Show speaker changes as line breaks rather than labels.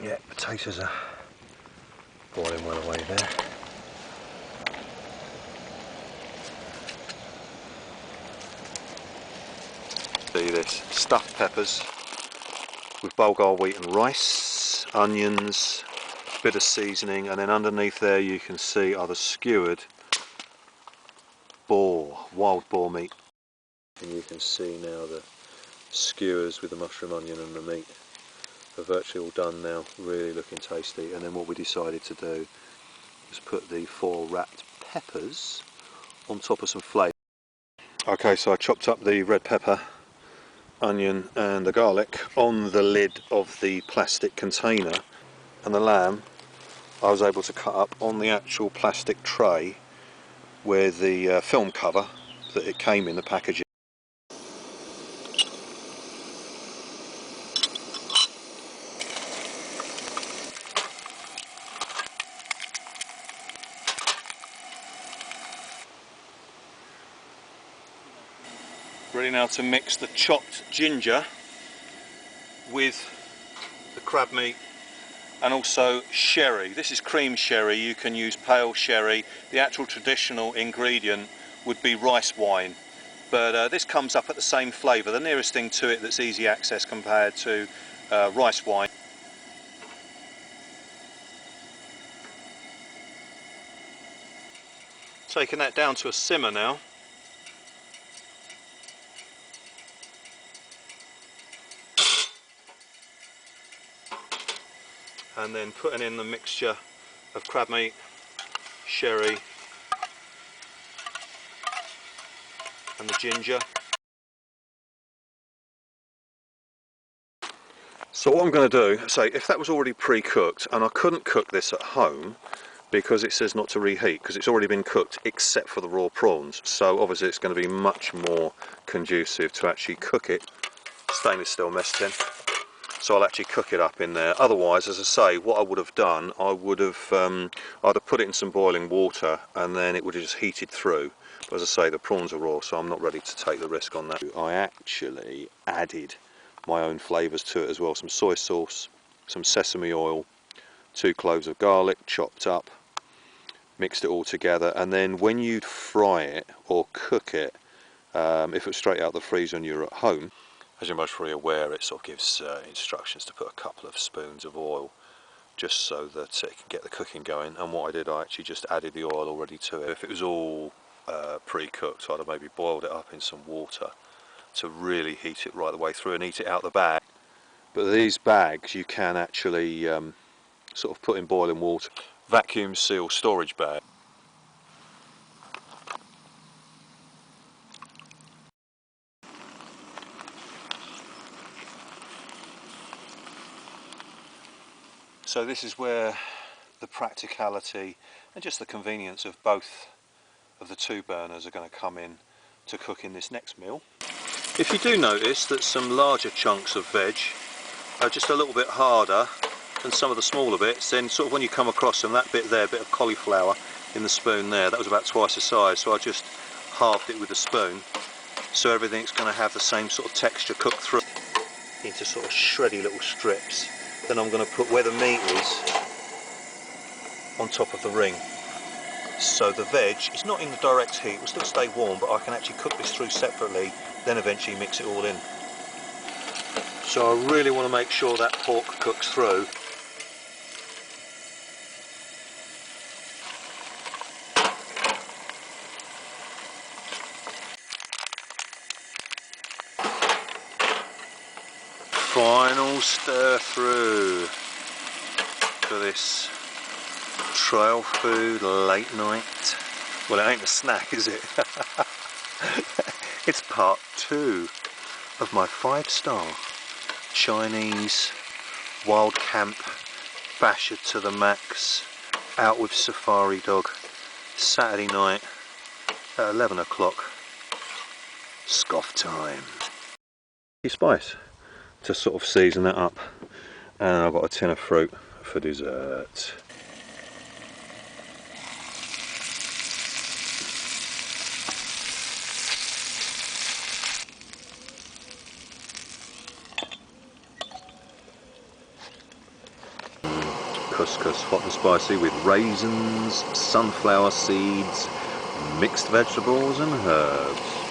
Yeah, potatoes are boiling well away there. See this, stuffed peppers with bulgur wheat and rice, onions, bit of seasoning, and then underneath there you can see are the skewered wild boar meat. And you can see now the skewers with the mushroom, onion and the meat are virtually all done now, really looking tasty. And then what we decided to do was put the 4 wrapped peppers on top of some flavour. Okay, so I chopped up the red pepper, onion and the garlic on the lid of the plastic container, and the lamb I was able to cut up on the actual plastic tray where the film cover that it came in the packaging. Ready now to mix the chopped ginger with the crab meat and also sherry. This is cream sherry, you can use pale sherry. The actual traditional ingredient would be rice wine, but this comes up at the same flavour, the nearest thing to it that's easy access compared to rice wine. Taking that down to a simmer now. And then putting in the mixture of crab meat, sherry and the ginger. So what I'm going to do, say if that was already pre-cooked, and I couldn't cook this at home because it says not to reheat because it's already been cooked except for the raw prawns, so obviously it's going to be much more conducive to actually cook it, stainless steel mess tin. So I'll actually cook it up in there. Otherwise, as I say, what I would have done, I'd have put it in some boiling water and then it would have just heated through. But as I say, the prawns are raw, so I'm not ready to take the risk on that. I actually added my own flavours to it as well. Some soy sauce, some sesame oil, 2 cloves of garlic chopped up, mixed it all together, and then when you'd fry it or cook it, if it was straight out of the freezer and you're at home, as you're most probably aware, it sort of gives instructions to put a couple of spoons of oil just so that it can get the cooking going. And what I did, I actually just added the oil already to it. If it was all pre-cooked, I'd have maybe boiled it up in some water to really heat it right the way through and eat it out the bag. But these bags you can actually sort of put in boiling water. Vacuum seal storage bag. So this is where the practicality and just the convenience of both of the 2 burners are going to come in to cooking this next meal. If you do notice that some larger chunks of veg are just a little bit harder than some of the smaller bits, then sort of when you come across them, that bit there, bit of cauliflower in the spoon there, that was about twice the size, so I just halved it with a spoon so everything's going to have the same sort of texture cooked through into sort of shreddy little strips. Then I'm going to put where the meat is, on top of the ring. So the veg is not in the direct heat, it will still stay warm, but I can actually cook this through separately, then eventually mix it all in. So I really want to make sure that pork cooks through. Final stir through for this trail food late night. Well, it ain't a snack, is it? It's part 2 of my 5-star Chinese wild camp basher to the max out with Safari Dog Saturday night at 11 o'clock. Scoff time. Your spice to sort of season that up, and I've got a tin of fruit for dessert. Couscous, hot and spicy with raisins, sunflower seeds, mixed vegetables and herbs.